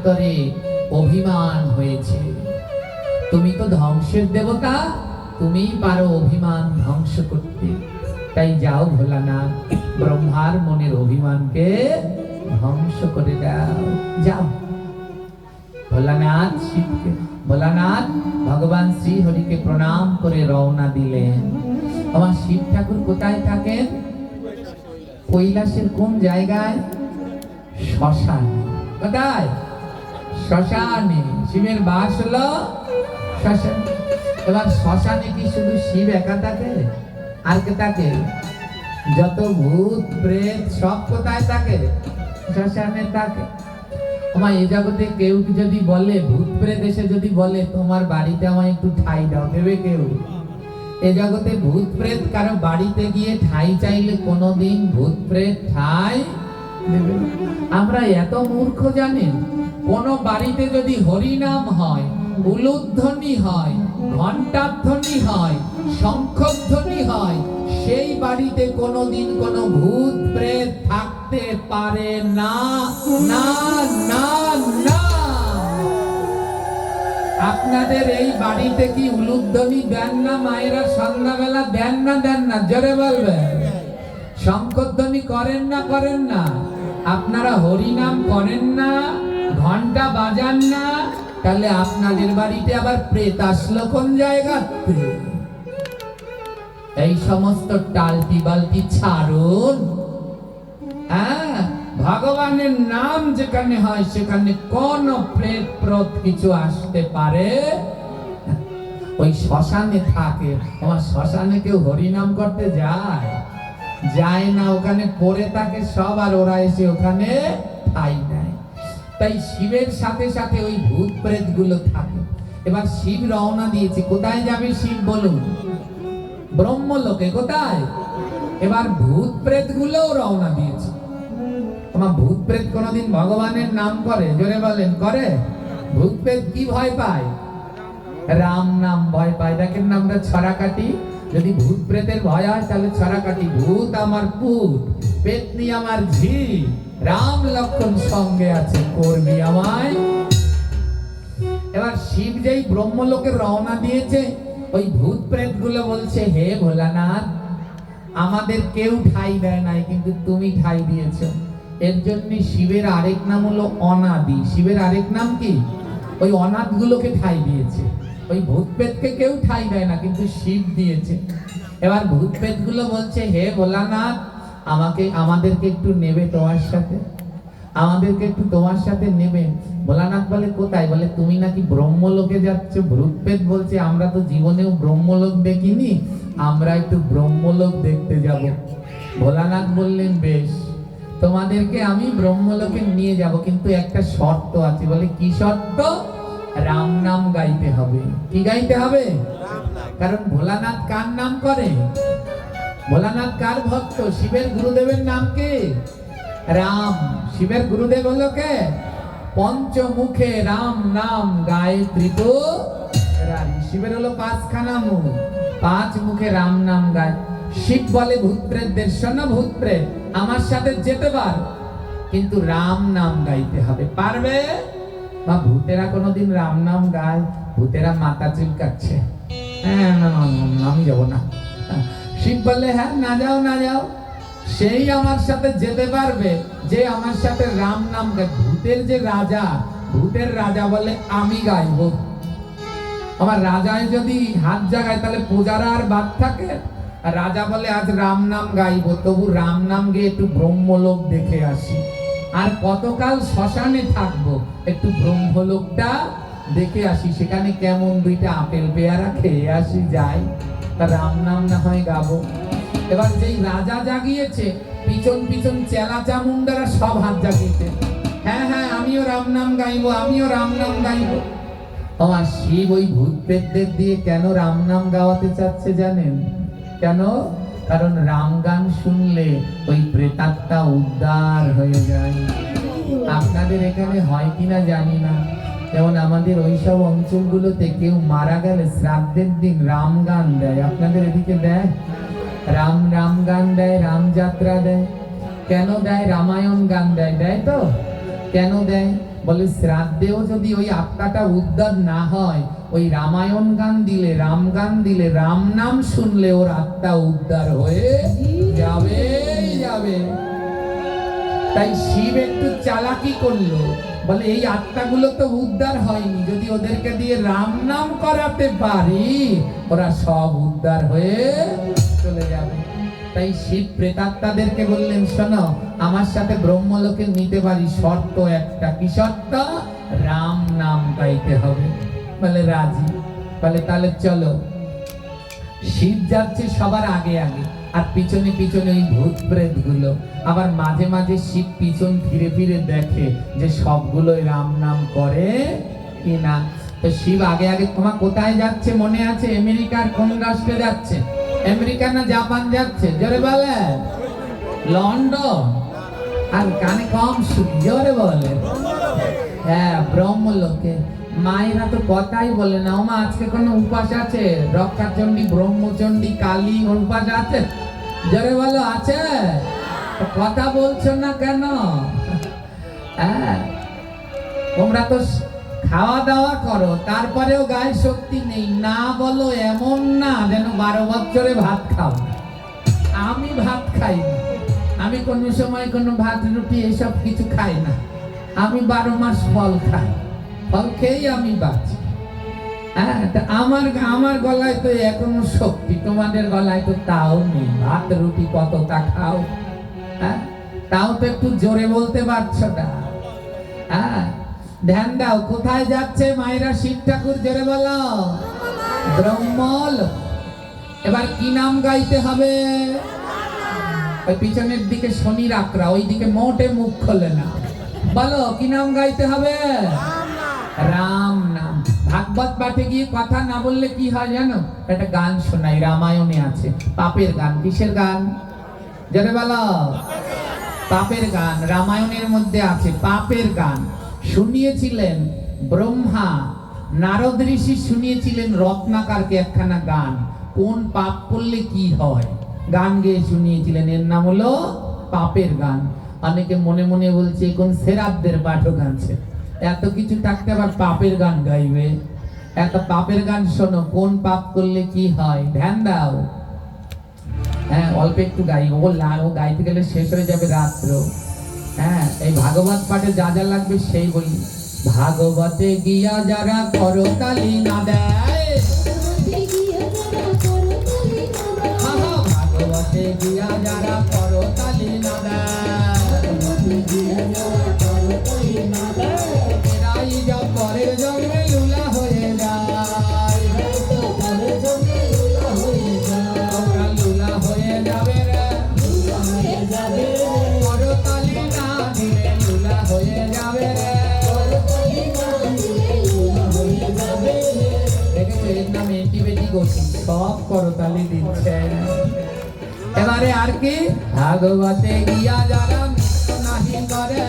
অন্তরে অভিমান হয়েছে। তুমি তো ধ্বংসের দেবতা, তুমিই পারো অভিমান ধ্বংস করতে। তাই যাও ভোলানাথ, ব্রহ্মার মনের অভিমানকে ধ্বংস করে দাও। যাও। ভোলানাথ শিবকে, ভোলানাথ ভগবান শ্রী হরিকে প্রণাম করে রওনা দিলেন। আমার শিব ঠাকুর কোথায় থাকেন? কৈলাসের কোন জায়গায়? শ্মশানে। কোথায়? শ্মশানে। শিবের বাস হলো শ্মশানে। এবার শ্মশানে কি শুধু শিব একা থাকে? আর কে থাকে? যত ভূত প্রেত সব কোথায় থাকে? শ্মশানে থাকে। আমার এই জগতে কেউ যদি বলে, ভূত প্রেত এসে যদি বলে তোমার বাড়িতে আমায় একটু ঠাই দাও, দেবে কেউ? এ জগতে ভূত প্রেত কারো বাড়িতে গিয়ে ঠাই চাইলে কোনোদিন ভূত প্রেত ঠাই দেবে না। আমরা এত মূর্খ জানেন, কোন বাড়িতে যদি হরিনাম হয়, উলুধ্বনি হয়, ঘণ্টাধ্বনি হয়, শঙ্খধ্বনি হয়, সেই বাড়িতে কোনোদিন কোনো ভূত প্রেত থাকতে পারে না, না না না। আপনাদের এই বাড়িতে কি উলুধ্বনি দেন না মায়েরা? সন্ধ্যাবেলা দেন না? দেন না? জোরে বলবেন। শঙ্খধ্বনি করেন না? করেন না? আপনারা হরিনাম করেন না? ঘন্টা বাজান না? তাহলে আপনাদের বাড়িতে আবার প্রেত আসলো কোন জায়গাতে? এই সমস্ত টালটি বালটি ছাড়ুন। হ্যাঁ, ভগবানের নাম যেখানে হয় সেখানে কোন প্রেত প্রত কিছু আসতে পারে? ওই শ্মশানে থাকে। আমার শ্মশানে কেউ হরিনাম করতে যায়? যায় না। ওখানে পড়ে থাকে সব, আর ওরা এসে ওখানে ঠাই নেয়। তাই শিবের সাথে সাথে ওই ভূত প্রেত গুলো থাকে। এবার শিব রওনা দিয়েছে। কোথায় যাবে শিব বলুন? ব্রহ্মলোকে। কোথায়? এবার ভূত প্রেত গুলোও রওনা দিয়েছে। আমার ভূত প্রেত কোনদিন ভগবানের নাম করে? জোরে বলেন, করে? ভূত প্রেত কি ভয় পায়? রাম নাম ভয় পায়। দেখেন না, আমরা ছড়া কাটি। যদি ভূত প্রেতের ভয় হয় তাহলে ছড়া কাটি, ভূত আমার পুত, পেতনি আমার ঝি, রাম লক্ষণ সঙ্গে আছে, করবি আমায়। এবার শিব যেই ব্রহ্মলোকে রওনা দিয়েছে, ওই ভূত প্রেত গুলো বলছে, হে ভোলানাথ, আমাদের কেউ ঠাই দেয় নাই, কিন্তু তুমি ঠাই দিয়েছো। এর জন্য শিবের আরেক নাম হলো অনাদি। শিবের আরেক নাম কি? ওই অনাথ গুলোকে ঠাই দিয়েছে। ওই ভূত প্রেতকে কেউ ঠাই দেয় না, কিন্তু শিব দিয়েছে। এবার ভূত প্রেত গুলো বলছে, হে ভোলানাথ, আমাদেরকে একটু নেবে তোমার সাথে, আমাদেরকে একটু তোমার সাথে নেবে। ভোলানাথ বলে, কোথায়? বলে, তুমি নাকি ব্রহ্মলোকে যাচ্ছ। ভূত প্রেত বলছে, আমরা তো জীবনেও ব্রহ্মলোক দেখিনি, আমরা একটু ব্রহ্মলোক দেখতে যাব। ভোলানাথ বললেন, বেশ, তোমাদেরকে আমি ব্রহ্মলোকে নিয়ে যাব, কিন্তু একটা শর্ত আছে। বলে, কি শর্ত? রাম নাম গাইতে হবে। কি গাইতে হবে? কারণ ভোলানাথ কার নাম করে? ভোলানাথ কার ভক্ত? শিবের গুরুদেবের নাম কি? রাম। শিবের গুরুদেব হলো কে? পঞ্চমুখে রাম নাম গায়ে ত্রিপুরারি। শিবের হলো পাঁচখানা মুখ, পাঁচ মুখে রাম নাম গায়। শিব বলে ভূত প্রেতদের, শোনো ভূত প্রেত, আমার সাথে যেতে পার, কিন্তু রাম নাম গাইতে হবে। পারবে? বা ভূতেরা কোনোদিন রাম নাম গায়? ভূতেরা মাথা চুলকাচ্ছে, হ্যাঁ আমি যাবো না। শিব বললে, হ্যাঁ, না যাও না যাও, সেই আমার সাথে যেতে পারবে যে আমার সাথে রাম নাম গায়। ভূতের যে রাজা, ভূতের রাজা বলে, আমি গাইব। আমার রাজায় যদি হাত জাগায় তাহলে পূজারা আর বাদ থাকে? রাজা বলে, আজ রাম নাম গাইব, তবু রাম নাম গিয়ে একটু ব্রহ্মলোক দেখে আসি। আর কতকাল শ্মশানে থাকবো, একটু ব্রহ্মলোকটা দেখে আসি, সেখানে কেমন দুইটা আপেল পেয়ারা খেয়ে আসি, যাই, তা রাম নাম না হয় গাবো। এবার যেই রাজা জাগিয়েছে, পিছন পিছন চেলা চামুন্ডারা সব হাত জাগিয়েছে, হ্যাঁ হ্যাঁ, আমিও রাম নাম গাইবো, আমিও রাম নাম গাইবো। আমার শিব ওই ভূত প্রেতদের দিয়ে কেন রাম নাম গাওয়াতে চাচ্ছে জানেন? কেন? কারণ রাম গান শুনলে ওই প্রেতাত্মা উদ্ধার হয়ে যায়। আপনাদের এখানে হয় কিনা জানি না, যেমন আমাদের ওইসব অঞ্চলগুলোতে কেউ মারা গেলে শ্রাদ্ধের দিন রাম গান দেয়। আপনাদের এদিকে দেয়? রাম রাম গান দেয়, রাম যাত্রা দেয়। কেন দেয়? রামায়ণ গান দেয়, দেয় তো? কেন দেয়? বলে শ্রাদ্ধেও যদি ওই আত্মাটা উদ্ধার না হয়, ওই রামায়ণ গান দিলে, রাম গান দিলে, রাম নাম শুনলে ওর আত্মা উদ্ধার হয়ে যাবে যাবে। তাই শিব একটু চালাকি করলো, বলে এই আত্মাগুলো তো উদ্ধার হয়নি, যদি ওদেরকে দিয়ে রাম নাম করাতে পারি ওরা সব উদ্ধার হয়ে চলে যাবে। তাই শিব প্রেতাত্মাদেরকে বললেন, শোনো, আমার সাথে ব্রহ্মলোকে নিতে পারি, শর্ত একটা। কি শর্ত? রাম নাম গাইতে হবে। বলে রাজি। বলে তাহলে চলো। শিব যাচ্ছে সবার আগে আগে, আর পিছনে পিছনে ওই ভূত প্রেত গুলো। আবার মাঝে মাঝে শিব পিছন ফিরে ফিরে দেখে যে সবগুলোই রাম নাম করে কিনা। তো শিব আগে আগে। তোমার কোথায় যাচ্ছে মনে আছে? আমেরিকার কোন রাষ্ট্রে যাচ্ছে? আমেরিকা না জাপান যাচ্ছে? জোরে বলে। লন্ডন। আর কানে কম শুনি, জোরে বলে। হ্যাঁ, ব্রহ্মলোকে। মায়েরা তো কথাই বলে না। ওমা, আজকে কোনো উপাস আছে? রক্ষাচণ্ডী, ব্রহ্মচণ্ডী, কালী উপাস আছে? জোরে বলো, আছে? কথা বলছো না কেন? হ্যাঁ, তোমরা তো খাওয়া দাওয়া করো, তারপরেও গায়ে শক্তি নেই। না বলো এমন না যেন 12 বছরে ভাত খাও। আমি ভাত খাই না, আমি কোনো সময় কোনো ভাত রুটি এসব কিছু খাই না। আমি 12 মাস ফল খাই, ফল খেয়েই আমি বাঁচি। হ্যাঁ, আমার গলায় তো এখনো শক্তি, তোমাদের গলায় তো তাও নেই। ভাত রুটি কতটা খাও? হ্যাঁ, তাও তো একটু জোরে বলতে পারছো না। হ্যাঁ, ধ্যান দাও। কোথায় যাচ্ছে মায়েরা শিব ঠাকুর? জোরে বলো। ব্রহ্মলোক। এবার কি নাম গাইতে হবে? ওই পিছনের দিকে শনি রাখরা, ওই দিকে মোটে মুখ খোলে না। বলো কি নাম গাইতে হবে? রাম নাম। ভাগবত পাঠে গিয়ে কথা না বললে কি হয় জানো? একটা গান শোনাই, রামায়ণে আছে, পাপের গান। কিসের গান? জোরে বলো। পাপের গান রামায়ণের মধ্যে আছে। পাপের গান শুনিয়েছিলেন ব্রহ্মা, নারদ ঋষি শুনিয়েছিলেন রত্নাকরকে একখানা গান, কোন পাপ করলে কি হয়, গান গেয়ে শুনিয়েছিলেন। এর নাম হলো পাপের গান। অনেকে মনে মনে বলছে কোন শ্রাদ্ধের পাঠক আছে, এত কিছু থাকতে আবার পাপের গান গাইবে? এত পাপের গান শোনো, কোন পাপ করলে কি হয়। ধ্যান দাও। হ্যাঁ, অল্প একটু গাই। ও গাইতে গেলে শেষ হয়ে যাবে রাত্র। হ্যাঁ, এই ভাগবত পাঠে যা যা লাগবে সেই বলি। ভাগবতে গিয়া যারা করতালি না দেয়, ভাগবতে গিয়া যারা করতালি না দেয়, এরাই যা পরের জন্মে লুলা হয়ে যায়। তোমরা লুলা হয়ে যাবে রে, করতালি না দিলে লুলা হয়ে যাবে রে। দেখেছো, এর নামে এন্টিবায়োটিক ওষুধ, সব করতালি দিচ্ছে। এবারে আর কি? ভাগবতে গিয়া যারা নৃত্য নাহি করে,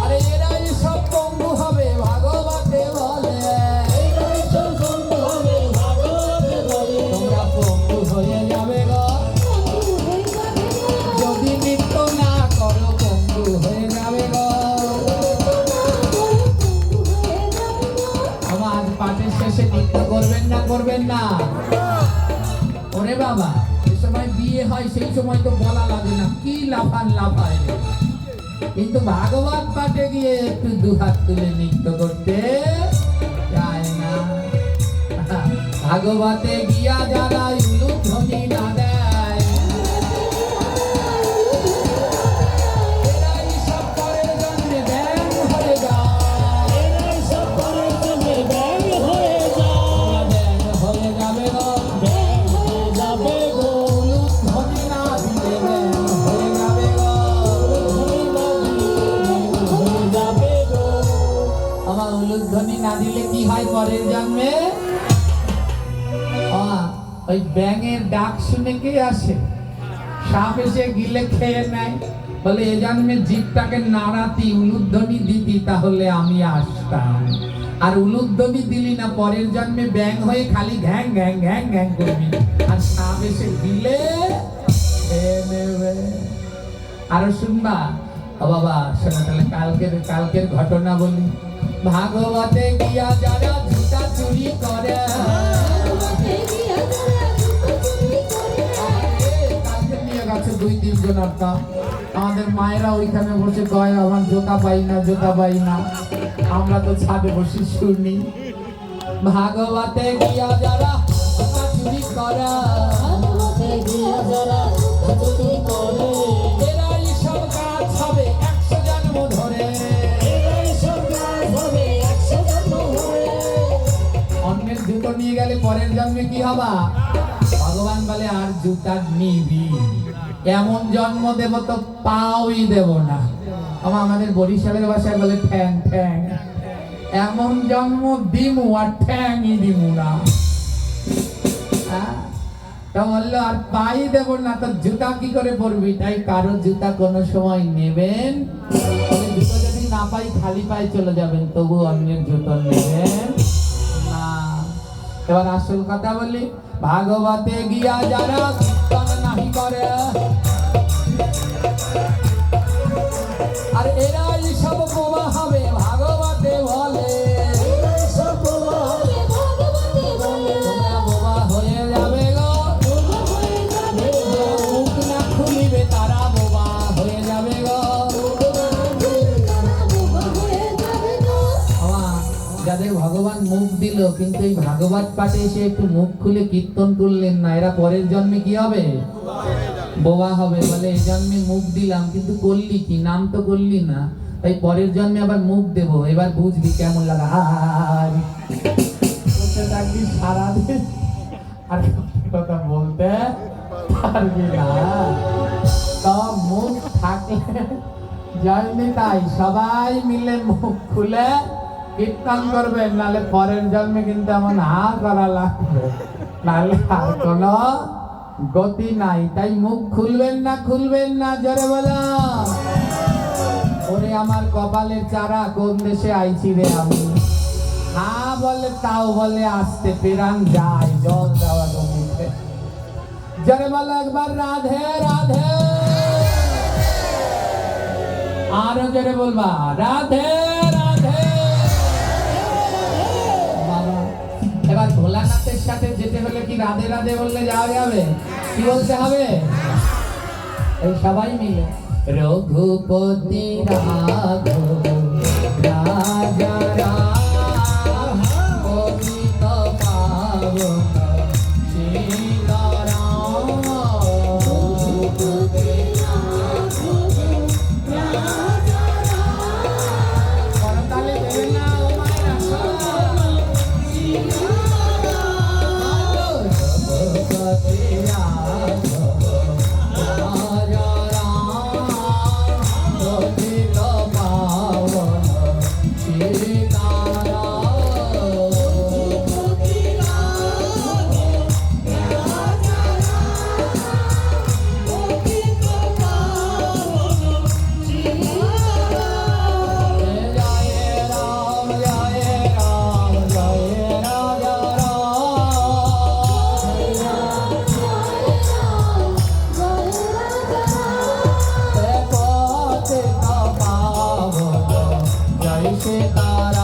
আরে এরাই সব পঙ্গু হবে ভাগবতে বলে। তোমরা পঙ্গু হয়ে যাবে গো, যদি নৃত্য না করো পঙ্গু হয়ে যাবে গো। আমার পাঠের শেষে নৃত্য করবেন না? করবেন না? ওরে বাবা, যে সময় বিয়ে হয় সেই সময় তো বলা লাগে না, কি লাফান লাফায় রে। কিন্তু ভাগবত পাঠে গিয়ে একটু দুহাত তুলে নৃত্য করতে চায় না। ভাগবতে গিয়া যারা উলুধ্বনি না দেয়, এরাই সব পরের জন্মে ব্যাং হয়ে যায়। ব্যাং হয়ে যাবে গো, উলুধ্বনি না দিলে ব্যাং হয়ে যাবে গো। আমার উলুধ্বনি না দিলে কি হয় পরের জন্মে? ওই ব্যাঙের ডাক শুনে কে আসে? সাপ এসে গিলে খেয়ে নেয়। বলে এ জন্মে জীবটাকে নাড়াতি, উলুধ্বনি দিতি, তাহলে আমি আসতাম। আর উলুধ্বনি দিলি না, পরের জন্মে ব্যাঙ হয়ে খালি ঘ্যাং ঘ্যাং ঘ্যাং ঘ্যাং করবি, আর সাপ এসে গিলে খেয়ে নেবে। আরো শুনবা, ও বাবা শোনো তাহলে কালকের ঘটনা বলি। ভাগবতে গিয়া যারা জুতা চুরি করে, কালকে নিয়ে গেছে 2-3 জন একটা। আমাদের মায়েরা ওইখানে বসে কয় আমার জুতা পাই না, জুতা পাই না। আমরা তো ছাদে বসে শুনি। ভাগবতে গিয়া যারা জুতা চুরি করে, এরাই সব কাজ হবে 100 জন্ম ধরে। অন্যের জুতো নিয়ে গেলে পরের জন্মে কি হবা? ভগবান বলে আর জুতা নিবি, এমন জন্ম দেব তো পাওই দেব না। আমাদের বরিশালের ভাষায় বলে ঠ্যাং ঠ্যাং, এমন জন্ম দিমু আর ঠ্যাংই দিমু না। তা বললো আর পাই দেব না, তো জুতা কি করে পরবি? তাই কারো জুতা কোনো সময় নেবেন, জুতো যদি না পাই খালি পায়ে চলে যাবেন, তবু অন্যের জুতো নেবেন না। এবার আসল কথা বলি, ভাগবতে গিয়া যারা কীর্তন নাহি করে, আর এরাই সব বোবা হবে ভাগবতে বলে। তোমরা বোবা হয়ে যাবে গো, মুখ না খুলিবে তারা বোবা হয়ে যাবে গো। যাদের ভগবান মুখ দিল কিন্তু এই ভাগবত পাঠে এসে একটু মুখ খুলে কীর্তন করলেন না, এরা পরের জন্মে কি হবে? বোবা হবে। বলে এই জন্মে মুখ দিলাম কিন্তু করলি কি? নাম তো করলি না, তাই পরের জন্মে আবার মুখ দেব, এবার বুঝবি কেমন লাগা। থাকবি সারাদিন আর কথা বলতে পারবি না। সব মুখ থাকলে জন্মে তাই সবাই মিলে মুখ খুলে কীর্তন করবেন, নাহলে পরের জন্মে কিন্তু এমন হা করা লাগবে, নাহলে আর কোনো গতি নাই। তাই মুখ খুলবেন না, খুলবেন না, জোরে বলো। ওরে আমার কপালের চারা, কোন দেশে আইছি রে আমি। হ্যাঁ বলে তাও বলে আসতে পেরান যায়, জল দেওয়া জমিতে। জোরে বলো একবার রাধে রাধে, আরো জোরে বলবা রাধে রাধে। এবার ভোলানাথের সাথে যেতে হলে কি রাধে রাধে বললে যাওয়া যাবে? কি বলতে হবে? এই সবাই মিলে রঘুপতি রাঘব রাজা রাম পতিত পাবন সীতারাম। রঘুপতি রাঘব রাজা রাম, করতালি দেবেন না ও মায়েরা সব। রঘুপতি রাঘব রাজা রাম পতিত পাবন সীতারাম।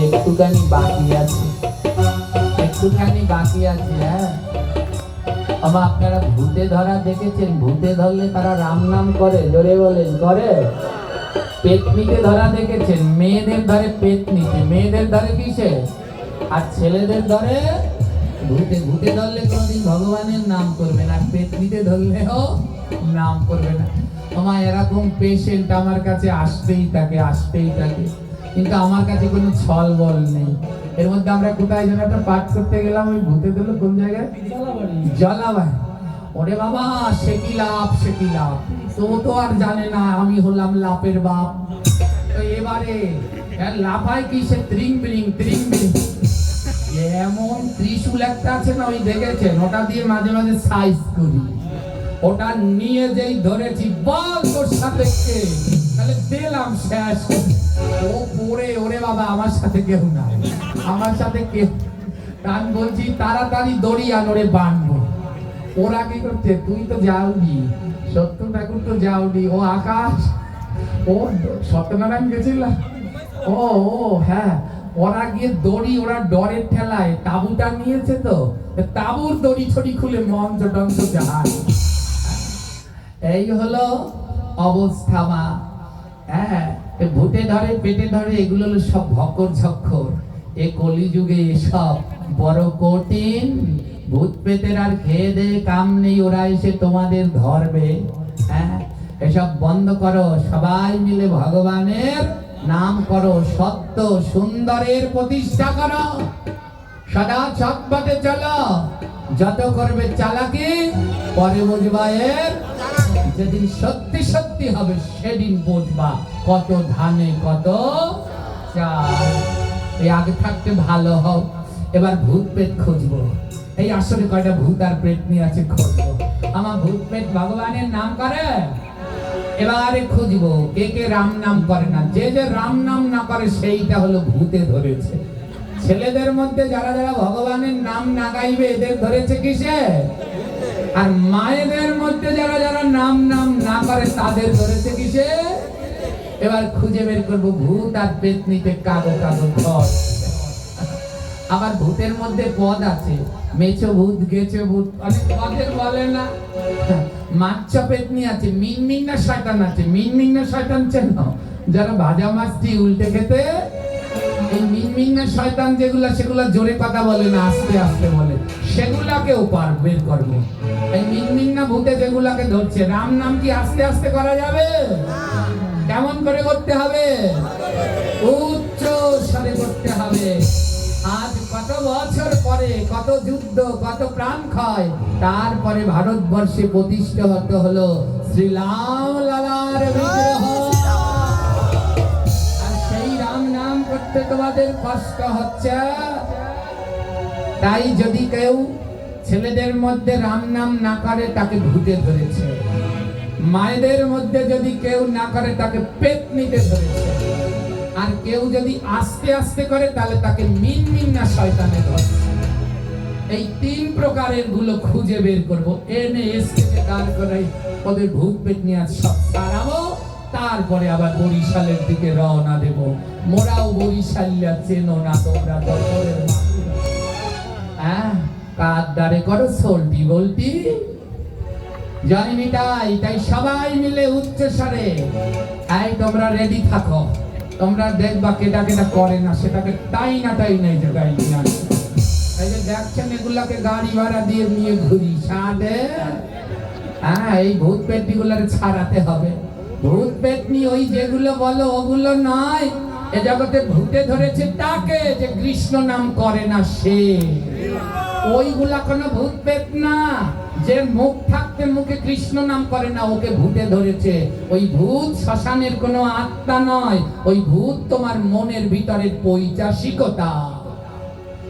একটুখানি বাকি আছে, একটুখানি বাকি আছে। হ্যাঁ বাবা, আপনারা ভূতে ধরা দেখেছেন? ভূতে ধরলে তারা রাম নাম করে, জোরে বলেন করে। পেতনিতে ধরা দেখেছেন? মেয়েদের ধরে পেতনিতে, মেয়েদের ধরে কিসে? আর ছেলেদের ধরে ভূতে। ভূতে ধরলে কোনোদিন ভগবানের নাম করবে না, পেতনিতে ধরলেও নাম করবে না। আমার এরকম পেশেন্ট আমার কাছে আসতেই থাকে, আসতেই থাকে, কিন্তু আমার কাছে কোনো ছল বল নেই। এর মধ্যে আমরা কোথায় যেন একটা পাঠ করতে গেলাম, ওই ভূতে দিল কোন জায়গায়? জলাবাড়ি। ওরে বাবা, সে কি লাভ, সে কি লাভ। তো তো আর জানে না আমি হলাম লাপের বাপ। তো এবারে লাফায় কি সে ত্রিং বিরিং ত্রিং বিরিং, এমন ত্রিশূল একটা আছে না, ওই দেখেছেন, ওটা দিয়ে মাঝে মাঝে সাইজ করি। ওটা নিয়ে যেই ধরেছি, বল তোর সাথে কে, তাহলে দিলাম শেষ। ও পড়ে, ওরে বাবা আমার সাথে কেউ নাই, আমার সাথে কেউ। কারণ বলছি তাড়াতাড়ি দড়ি আনোরে বাঁধবো। ওরা কি করছে, তুই তো যাওনি, সত্য ঠাকুর তো যাওনি, ও আকাশ, ও সত্যনারায়ণ গেছিল, ও ও হ্যাঁ, ওরা গিয়ে দড়ি, ওরা ডরের ঠেলায় তাঁবুটা নিয়েছে, তো তাঁবুর দড়ি ছড়ি খুলে মঞ্চ টঞ্চ জাহাজ। এই হলো অবস্থা মা। হ্যাঁ, ভূতে ধরে পেটে ধরে, এগুলো হলো সব ভকর ঝক্কর। এ কলিযুগে এসব বড় কঠিন। ভূত পেতের আর খেয়ে দে কাম নেই, ওরা এসে তোমাদের ধরবে। হ্যাঁ, এসব বন্ধ করো, সবাই মিলে ভগবানের নাম করো, সত্য সুন্দরের প্রতিষ্ঠা করো, সদা সৎপথে চলো। যত করবে চালাকি, পরে বুঝবা এর, যেদিন সত্যি সত্যি হবে সেদিন বুঝবা কত ধানে কত চাল। এই আগে থাকতে ভালো হও। এবার ভূত পেট খুঁজবো, এই আসলে কয়টা ভূত আর পেট নিয়ে আছে খুঁজবো। আমার ভূত পেট ভগবানের নাম করে, এবারে খুঁজবো কে কে রাম নাম করে না। যে যে রাম নাম না করে সেইটা হলো ভূতে ধরেছে। ছেলেদের মধ্যে যারা যারা ভগবানের নাম না গাইবে এদের ধরেছে কিসে? আর মায়েদের মধ্যে যারা যারা নাম নাম না করে তাদের ধরেছে কিসে? এবার খুঁজে বের করবো ভূত আর পেতনিতে কাগো কাগো ঘর। আবার ভূতের মধ্যে পদ আছে, মেছো ভূত গেছো ভূত, অনেক পদের বলে না। মাছ পেতনি আছে, মিনমিন না শয়তান আছে। মিনমিন না শয়তান চেনো? যারা ভাজা মাছটি উল্টে খেতে, এই মিনমিন না শয়তান যেগুলা, সেগুলা জোরে কথা বলে না, আস্তে আস্তে বলে, সেগুলাকেও বের করবো। এই মিনমিন না ভূতে যেগুলাকে ধরছে, রাম নাম কি আস্তে আস্তে করা যাবে? কেমন করে করতে হবে? উচ্চ স্বরে করতে হবে। আজ কত বছর পরে, কত যুদ্ধ, কত প্রাণ ক্ষয়, তারপরে ভারতবর্ষে প্রতিষ্ঠা হতে হলো শ্রীরাম লালার বিগ্রহ। আর সেই রাম নাম করতে তোমাদের কষ্ট হচ্ছে। তাই যদি কেউ ছেলেদের মধ্যে রাম নাম না করে তাকে ভূতে ধরেছে, মায়েদের মধ্যে যদি কেউ না করে তাকে পেতনিতে ধরেছে, আর কেউ যদি আস্তে আস্তে করে তাহলে তাকে মিনমিন না শয়তানে ধরছে। এই তিন প্রকারের গুলো খুঁজে বের করবো, এনে এসকে দাঁড় করে ওদের ভূত পেতনি আর সব সারাবো। তারপরে আবার বরিশালের দিকে রওনা দেব। মোরাও বরিশালিয়া চেনো না তোমরা, দশরের হ্যাঁ, কার দ্বারে করো সোলটি বলটি জয় মিটাই। তাই সবাই মিলে উচ্চ স্বরে, এই তোমরা রেডি থাকো। তোমরা দেখবা কেটা কেটা করে না, সেটাকে তাই না এই জায়গায় নিয়ে আসে। এই যে দেখছেন এগুলাকে গাড়ি ভাড়া দিয়ে নিয়ে ঘুরি সাথে। হ্যাঁ, এই ভূত পেটনি গুলার ছাড়াতে হবে। ভূত পেটনি ওই যেগুলো বলো ওগুলো নয়। এ জগতে ভূতে ধরেছে তাকে যে কৃষ্ণ নাম করে না, সে ওইগুলা কোনো ভূত পেট না। যে মুখ থাকতে মুখে কৃষ্ণ নাম করে না, ওকে ভূতে ধরেছে। ওই ভূত শ্মশানের কোনো আত্মা নয়, ওই ভূত তোমার মনের ভিতরের পৈশাচিকতা।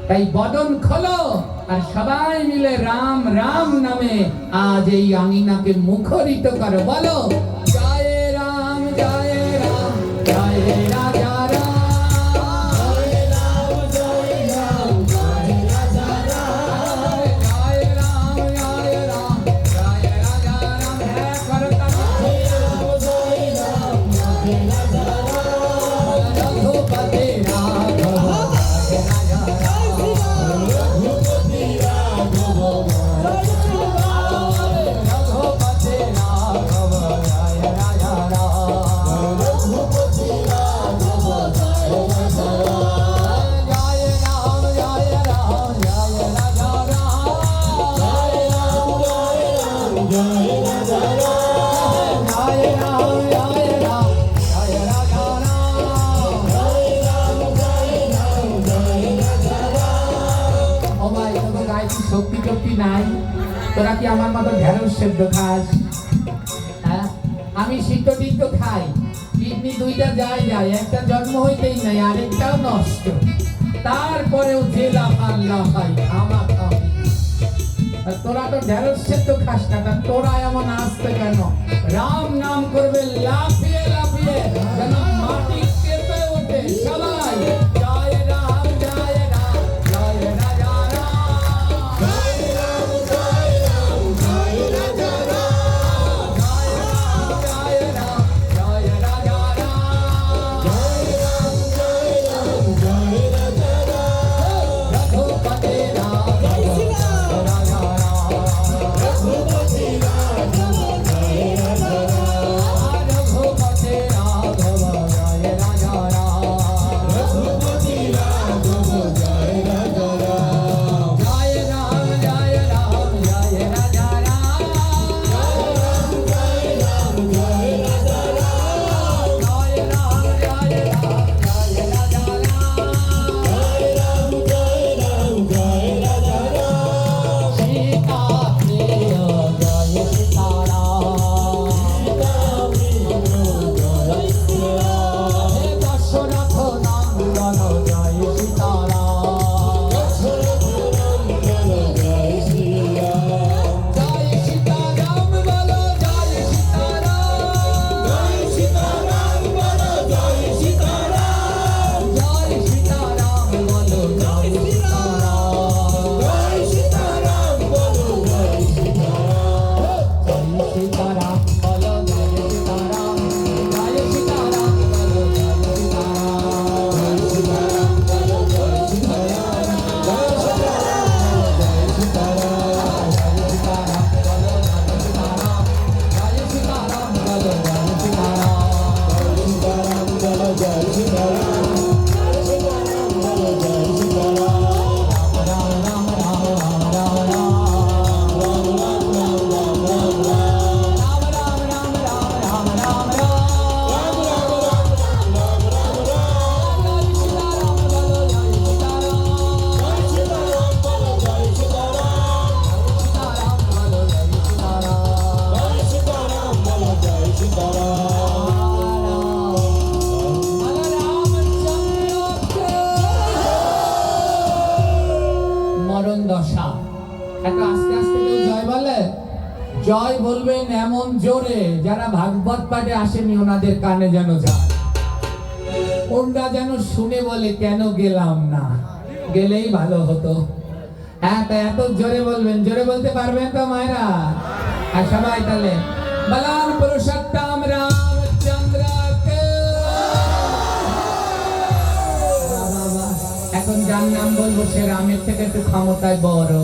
তাই বদন খোলো আর সবাই মিলে রাম রাম নামে আজ এই আঙিনাকে মুখরিত করো। বলো জয় রাম জয় রাম জয় রাজা রাম। শক্তি টক্তি নাই, তোরা কি আমার মতো ঢেঁড়স সেদ্ধ খাস? আমি সিদ্ধ টিদ্ধ খাই, কিডনি দুইটা যায় যায়, একটা জন্ম হইতেই নাই, আরেকটাও নষ্ট, তারপরেও যে লাফাই খামা খাবি। তোরা তো ঢেঁড়স সেদ্ধ খাস না, তা তোরা এমন আসতে কেন? রাম নাম করবে লাফিয়ে লাফিয়ে যেন মাটি কেঁপে ওঠে। সবাই জয় রাম জয় রাম জয় রাজা রাম, জয় রাম জয় রাম জয় রাজা রাম, জয় রাম জয় রাম জয় রাজা রাম, জয় রাম জয় রাম জয় রাজা রাম, রঘুপতি রাম রাজা রাম, রঘুপতি রাম জয় রাজা রাম, রঘুপতি রাম জয় রাজা রাম, রঘুপতি রাম জয় রাজা রাম, জয় রাম জয় রাম জয় রাজা রাম, জয় রাম জয় রাম জয় রাজা রাম, জয় রাম জয় রাম জয় রাজা রাম, জয় রাম জয় রাম জয় রাজা রাম, সীতা প্রিয় জয় সীতারাম, সীতা প্রিয় জয় সীতারাম, হে দশরথ নন্দন জয় সীতারাম, দশরথ নন্দন জয় শ্রীরাম, জয় সীতারাম বলো জয় সীতারাম, জয় সীতারাম বলো জয় সীতারাম, জয় সীতারাম বলো জয় সীতারাম, জয় সীতারাম বলো জয় সীতারাম, জয় সীতারাম বলো জয় সীতারাম, জয় সীতারাম বলো জয় সীতারাম, জয় সীতারাম বলো জয় সীতারাম, জয় সীতারাম বলো জয় সীতারাম, জয় সীতারাম বলো জয় সীতারাম, জয় সীতারাম বলো জয় সীতারাম, জয় সীতারাম বলো জয় সীতারাম, জয় সীতারাম বলো জয় সীতারাম, রাম রাম রাম রাম রাম রাম রাম রাম রাম রাম রাম রাম রাম রাম রাম রাম রাম রাম মরণ দশা। এত আস্তে আস্তে কেউ জয় বলে? জয় বলবেন এমন জোরে যারা ভাগবত পাঠে আসেনি ওনাদের কানে যেন যায়, ওরা যেন শুনে বলে কেন গেলাম না, গেলেই ভালো হতো। হ্যাঁ, তা এত জোরে বলবেন, জোরে বলতে পারবেন তো মায়েরা? আর সবাই তাহলে বলান পুরুষোত্তম রামচন্দ্র কে। এখন যার নাম বলবো সে রামের থেকে একটু ক্ষমতায় বড়।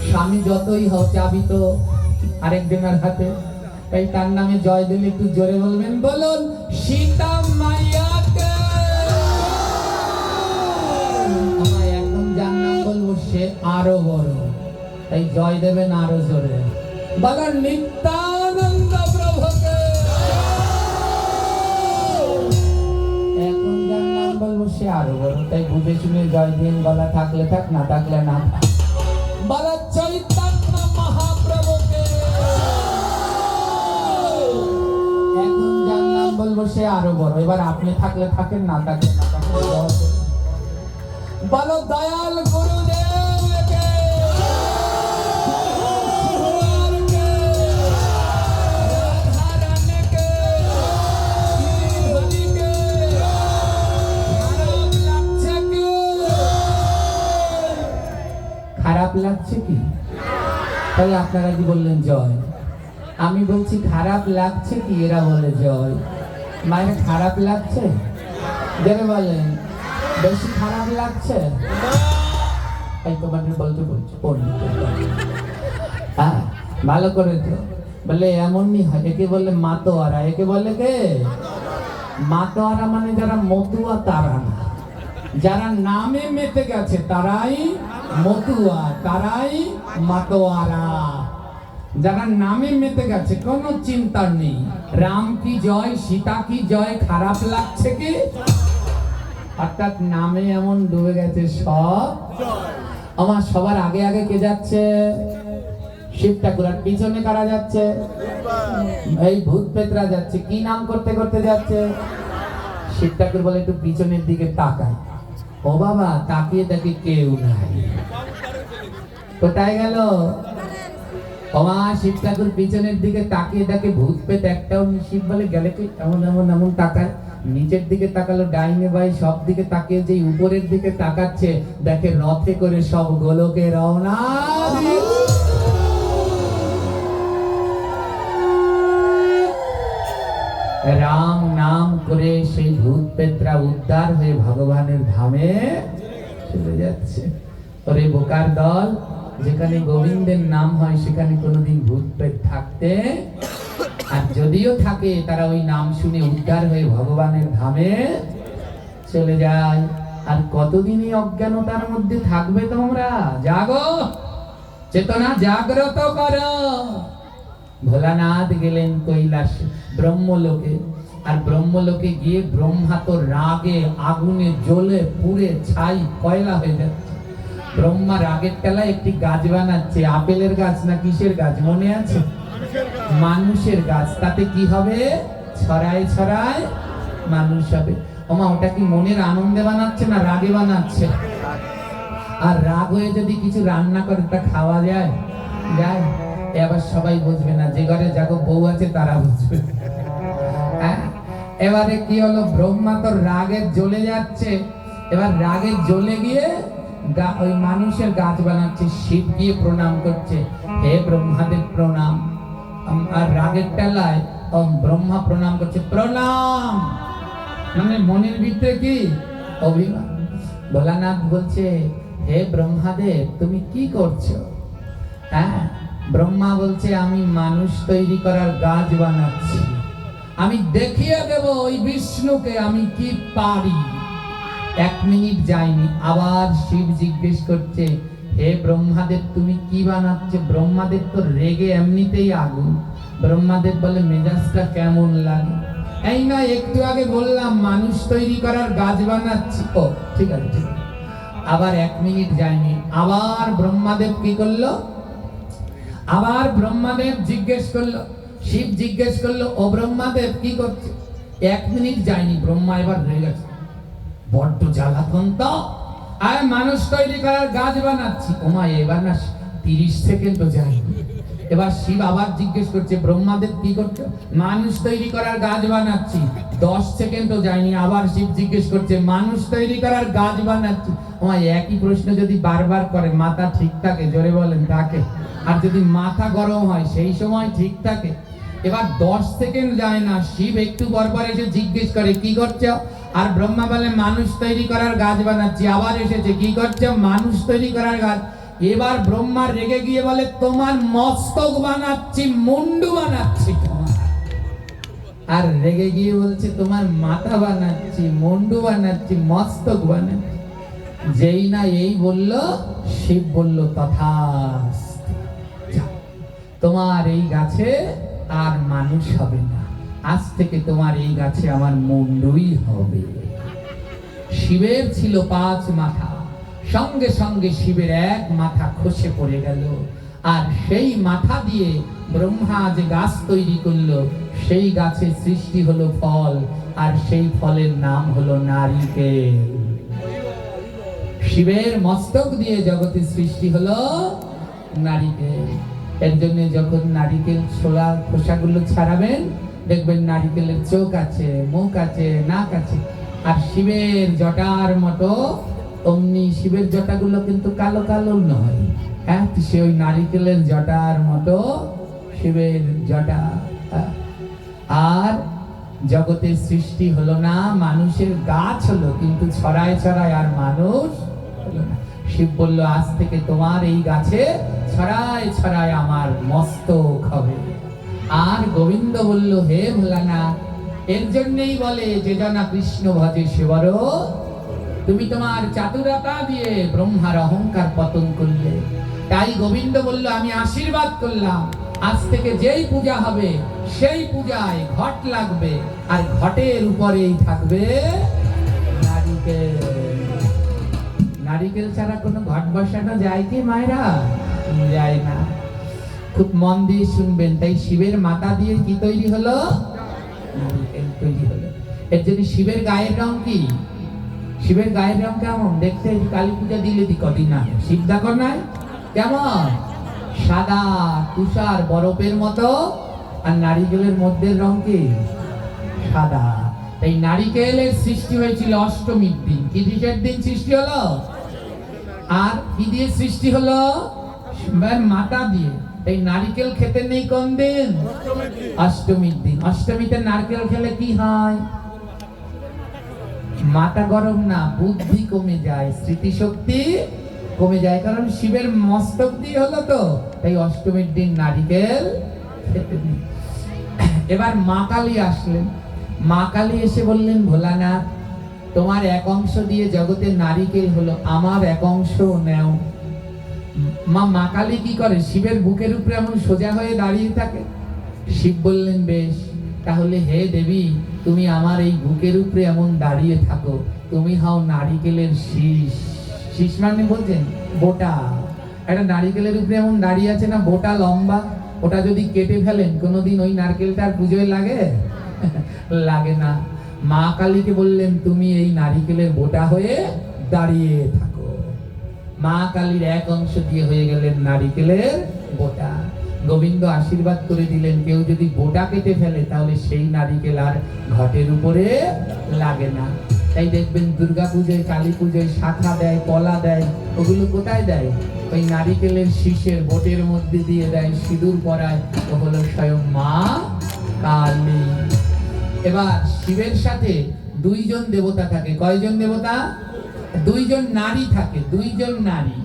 স্বামী যতই হোক, চাবি তো আরেকজনের হাতে, তাই তার নামে জয় দিলে একটু জোরে বলবেন। বলুন সীতা মাইয়াকে। এখন যার নাম বলবো সে আরো বড়, তাই জয় দেবেন আরো জোরে। বলুন নিত্যানন্দ প্রভুকে। এখন যার নাম বলবো সে আরো বড়, তাই বুঝে শুনে জয় দিন, গলা থাকলে থাক, না থাকলে না থাক। বলো চৈতন্য মহাপ্রভুকে। এখন যার নাম বলবো সে আরো বড়, এবার আপনি থাকলে থাকেন, না থাকলে না থাকেন। বলো দয়াল গুরুদেবকে। খারাপ লাগছে কি? তাহলে আপনারা কি বললেন জয়? আমি বলছি খারাপ লাগছে কি? এরা বলে জয়। মায়ের খারাপ লাগছে? যারা বলেন বেশি খারাপ লাগছে, তাই তোমাদের বলতে বলছি হ্যাঁ ভালো করে তো বলে এমনই হয়। একে বলে মাতোয়ারা। একে বলে কে? মাতোয়ারা মানে যারা মতুয়া তারা না, যারা নামে মেতে গেছে তারাই মতুয়া, তারাই মাতোয়ারা। যারা নামে মেতে গেছে কোনো চিন্তা নেই, রাম কি জয়, সীতা কি জয়, খারাপ লাগছে কি? অর্থাৎ নামে এমন ডুবে গেছে সব। আমার সবার আগে আগে কে যাচ্ছে? শিব ঠাকুর। আর পিছনে কারা যাচ্ছে? এই ভূত পেতরা যাচ্ছে। কি নাম করতে করতে যাচ্ছে? শিব ঠাকুর বলে একটু পিছনের দিকে তাকায়। ও বাবা, তাকিয়ে দেখি কেউ নাই। কোথায় গেল? ওমা, শিব ঠাকুর পিছনের দিকে তাকিয়ে দেখে ভূত পেত একটাও নেই। শিব বলে গেলে কি? এমন এমন এমন তাকায়। নিচের দিকে তাকালো, ডাইনে বাই সব দিকে তাকিয়ে, যে উপরের দিকে তাকাচ্ছে দেখে রথে করে সব গোলকে রওনা দিচ্ছে। রাম নাম করে সেই ভূত পেত্রা উদ্ধার হয়ে ভগবানের ধামে চলে যাচ্ছে। ওরে বোকার দল, যেখানে গোবিন্দের নাম হয় সেখানে কোনোদিন ভূত পেত থাকতে, আর যদিও থাকে তারা ওই নাম শুনে উদ্ধার হয়ে ভগবানের ধামে চলে যায়। আর কতদিনই অজ্ঞানতার মধ্যে থাকবে তোমরা? জাগো, চেতনা জাগ্রত করো। ভোলানাথ গেলেন কৈলাস ব্রহ্মলোকে, আর ব্রহ্মলোকে গিয়ে ব্রহ্মা তো রাগে আগুনে জ্বলে পুড়ে ছাই কয়লা হয়ে যাচ্ছে। ব্রহ্মা রাগের টেলায় একটি গাছ বানাচ্ছে। আপেলের গাছ না কিসের গাছ মনে আছে? মানুষের গাছ। তাতে কি হবে? ছড়ায় ছড়ায় মানুষ হবে। ওমা, ওটা কি মনের আনন্দে বানাচ্ছে না রাগে বানাচ্ছে? আর রাগ হয়ে যদি কিছু রান্না করে তা খাওয়া যায়? যায়? এবার সবাই বুঝবে না, যে ঘরে যাগো বউ আছে তারা বুঝবে। এবারে কি হলো? ব্রহ্মা তো রাগে জ্বলে যাচ্ছে। এবার রাগে জ্বলে গিয়ে ওই মানুষের গাছ বানাচ্ছে। শিব গিয়ে প্রণাম করছে, হে ব্রহ্মাদেব প্রণাম। আর রাগের টেলায় ব্রহ্মা প্রণাম করছে, প্রণাম। মানে মনের ভিতরে কি অভিমান। ভোলানাথ বলছে, হে ব্রহ্মাদেব তুমি কি করছো? হ্যাঁ, ব্রহ্মা বলছে, আমি মানুষ তৈরি করার গাছ বানাচ্ছি। আমি দেখিয়ে দেব ওই বিষ্ণুকে আমি কি পারি। 1 মিনিট যায়নি, আবার শিব জিজ্ঞেস করছে, হে ব্রহ্মাদেব তুমি কি বানাচ্ছ? ব্রহ্মাদেব তো রেগে এমনিতেই আগুন। ব্রহ্মাদেব বলে, মেজাজটা কেমন লাগে? এই না একটু আগে বললাম মানুষ তৈরি করার গাছ বানাচ্ছি। ও ঠিক আছে ঠিক আছে। আবার 1 মিনিট যায়নি, আবার ব্রহ্মাদেব কি করলো? আবার ব্রহ্মাদেব জিজ্ঞেস করলো, শিব জিজ্ঞেস করলো, ও ব্রহ্মাদেব কি করছে? 1 মিনিট যায়নি, ব্রহ্মা এবার রেগে গেছে, বড্ড জ্বালাতন তো, আর মানুষ তৈরি করার গাছ বানাচ্ছি। ওমা, এবার না 30 সেকেন্ডও যায়নি। এবার শিব আবার জিজ্ঞেস করছে, ব্রহ্মাদেব কি করছো? মানুষ তৈরি করার গাছ বানাচ্ছি। 10 সেকেন্ডও যায়নি, আবার শিব জিজ্ঞেস করছে, মানুষ তৈরি করার গাছ বানাচ্ছি। ওমা, একই প্রশ্ন যদি বারবার করে মাথা ঠিক থাকে? জোরে বলেন থাকে। আর যদি মাথা গরম হয় সেই সময় ঠিক থাকে। এবার 10 সেকেন্ড যায় না, শিব একটু পরপর এসে জিজ্ঞেস করে, কি করছো? আর ব্রহ্মা বলে, মানুষ তৈরি করার গাছ বানাচ্ছি। আবার এসেছে, কি করছো? মানুষ তৈরি করার গাছ। এবার ব্রহ্মা রেগে গিয়ে বলে, তোমার মস্তক বানাচ্ছি, মুন্ডু বানাচ্ছি। আর রেগে গিয়ে বলছে, তোমার মাথা বানাচ্ছি, মুন্ডু বানাচ্ছি, মস্তক বানাচ্ছি। যেই না এই বলল, শিব বলল, তথাস্তু, তোমার এই গাছে আর মানুষ হবে না, আজ থেকে তোমার এই গাছে আমার মুন্ডুই হবে। শিবের ছিল 5 মাথা, সঙ্গে সঙ্গে শিবের 1 মাথা খসে পড়ে গেল। আর সেই মাথা দিয়ে ব্রহ্মা যে গাছ তৈরি করলো, সেই গাছে সৃষ্টি হলো ফল, আর সেই ফলের নাম হলো নারিকেল। শিবের মস্তক দিয়ে জগতে সৃষ্টি হলো নারিকেল। এর জন্য যখন নারিকেল ছোলা খোসাগুলো ছাড়াবেন, দেখবেন নারিকেলের চোখ আছে, মুখ আছে, নাক আছে। আর শিবের জটার মতো অমনি শিবের জটাগুলো কিন্তু কালো কালো নয়। হ্যাঁ, সে ওই নারিকেলের জটার মতো শিবের জটা। আর জগতে সৃষ্টি হলো না, মানুষের গাছ হলো, কিন্তু ছড়ায় ছড়ায় আর মানুষ হলো না। শিব বলল, আজ থেকে তোমার এই গাছে ছড়ায় ছড়ায় আমার মস্তক হবে। আর গোবিন্দ বলল, হে ভোলানাথ, এর জন্যই বলে যে জনা কৃষ্ণ ভজে সেবর, তুমি তোমার চাতুরতা দিয়ে ব্রহ্মার অহংকার পতন করলে। তাই গোবিন্দ বলল, আমি আশীর্বাদ করলাম, আজ থেকে যেই পূজা হবে সেই পূজায় ঘট লাগবে, আর ঘটের উপরেই থাকবে নারিকেল। নারিকেল ছাড়া কোনো ঘট বসানো যায় কি মায়েরা? যায় না। খুব মন দিয়ে শুনবেন। তাই শিবের মাথা দিয়ে কি তৈরি হলো? নারকেল তৈরি হলো। এর জন্য শিবের গায়ের রং কি? শিবের গায়ের রং কেমন দেখতে? কালী পূজা দিলে দি কদিন আগে শিব দেখো নাই কেমন সাদা তুষার বরফের মতো, আর নারিকেলের মধ্যে রং কি? সাদা। এই নারিকেলের সৃষ্টি হয়েছিল অষ্টমীর দিন। কি কিসের দিন সৃষ্টি হলো? আর কি দিয়ে সৃষ্টি হলো? শিবের মাথা দিয়ে। এই নারিকেল খেতে নেই কোন দিন? অষ্টমীর দিন। অষ্টমীতে নারকেল খেলে কি হয়? মাথা গরম না, বুদ্ধি কমে যায়, স্মৃতিশক্তি কমে যায়, কারণ শিবের মস্তক দিয়ে হলো তো। তাই অষ্টমীর দিন নারিকেল খেতে নেই। এবার মা কালী আসলেন। মা কালী এসে বললেন, ভোলানাথ তোমার এক অংশ দিয়ে জগতের নারিকেল হলো, আমার এক অংশ নেও। মা কালী কি করে? শিবের বুকের উপরে এমন সোজা হয়ে দাঁড়িয়ে থাকে। শিব বললেন, বেশ, তাহলে হে দেবী তুমি আমার এই বুকের উপরে এমন দাঁড়িয়ে থাকো, তুমি হও নারিকেলের শীষ। শীষ মানে বলছেন বোটা। একটা নারিকেলের উপরে এমন দাঁড়িয়ে আছে না, বোটা লম্বা, ওটা যদি কেটে ফেলেন কোনোদিন ওই নারকেলটার পুজোয় লাগে? লাগে না। মা কালীকে বললেন, তুমি এই নারিকেলের বোটা হয়ে দাঁড়িয়ে থাকো। মা কালীর এক অংশ দিয়ে হয়ে গেলেন নারিকেলের বোটা। গোবিন্দ আশীর্বাদ করে দিলেন, কেউ যদি বোটা কেটে ফেলে তাহলে সেই নারিকেল আর ঘটের উপরে লাগে না। তাই দেখবেন দুর্গা পুজোয়, কালী পুজোয় শাখা দেয়, কলা দেয়, ওগুলো কোথায় দেয়? ওই নারিকেলের শীষের বোটের মধ্যে দিয়ে দেয়, সিঁদুর পরায়। ও হলো স্বয়ং মা কালী। এবার শিবের সাথে দুইজন দেবতা থাকে। কয়জন দেবতা? দুইজন নারী থাকে, দুইজন নারী।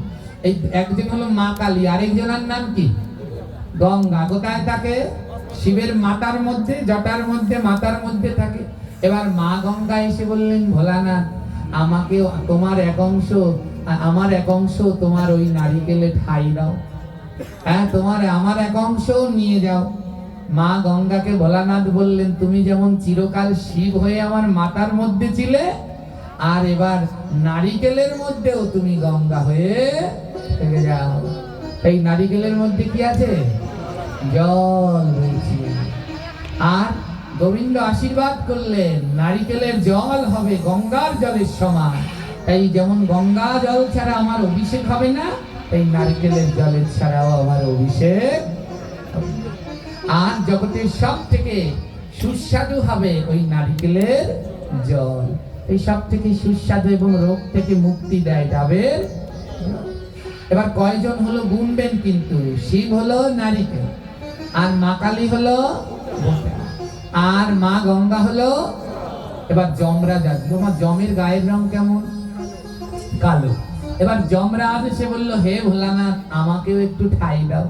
এই একজন হলো মা কালী, আরেকজনের নাম কি? গঙ্গা। কোথায় থাকে? শিবের মাথার মধ্যে, জটার মধ্যে, মাথার মধ্যে থাকে। এবার মা গঙ্গা এসে বললেন, ভোলানাথ আমাকে তোমার এক অংশ, আমার এক অংশ তোমার ওই নারিকেলে ঠাই দাও। হ্যাঁ, তোমার আমার এক অংশ নিয়ে যাও। মা গঙ্গাকে ভোলানাথ বললেন, তুমি যেমন চিরকাল শিব হয়ে আমার মাথার মধ্যে ছিলে, আর এবার নারিকেলের মধ্যেও তুমি গঙ্গা হয়ে থেকে যাও। এই নারিকেলের মধ্যে কি আছে? জল রয়েছে। আর গোবিন্দ আশীর্বাদ করলেন, নারিকেলের জল হবে গঙ্গার জলের সমান। তাই যেমন গঙ্গা জল ছাড়া আমার অভিষেক হবে না, এই নারিকেলের জলের ছাড়াও আমার অভিষেক। আর জগতের সব থেকে সুস্বাদু হবে ওই নারিকেলের জল। এই সব থেকে সুস্বাদু এবং রোগ থেকে মুক্তি দেয় ডাবের। এবার কয়জন হলো গুনবেন কিন্তু। শিব হলো নারিকেল, আর মা কালী হলো বোটা, আর মা গঙ্গা হলো। এবার যমরাজ আসবে। তোমার জমের গায়ের রং কেমন? কালো। এবার যমরাজ এসে বলল, হে ভোলানাথ আমাকেও একটু ঠাই দাও।